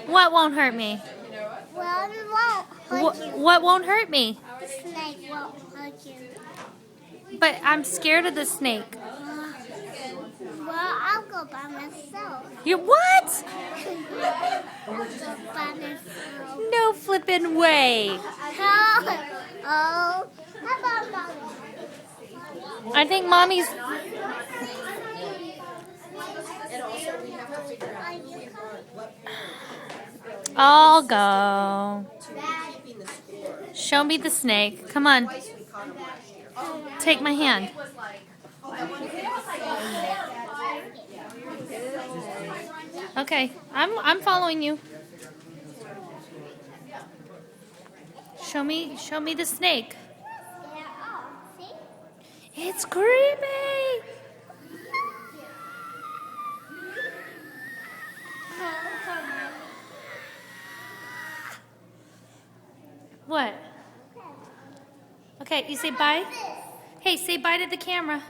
What won't hurt me? Well, it won't hurt you. What won't hurt me? The snake won't hurt you. But I'm scared of the snake. Well, I'll go by myself. You what? I'll go by myself. No flippin' way. How about Mommy? I think Mommy's... I'll go. Show me the snake. Come on. Take my hand. Okay, I'm following you. Show me the snake. It's creepy. What? Okay, you say bye. Hey, say bye to the camera.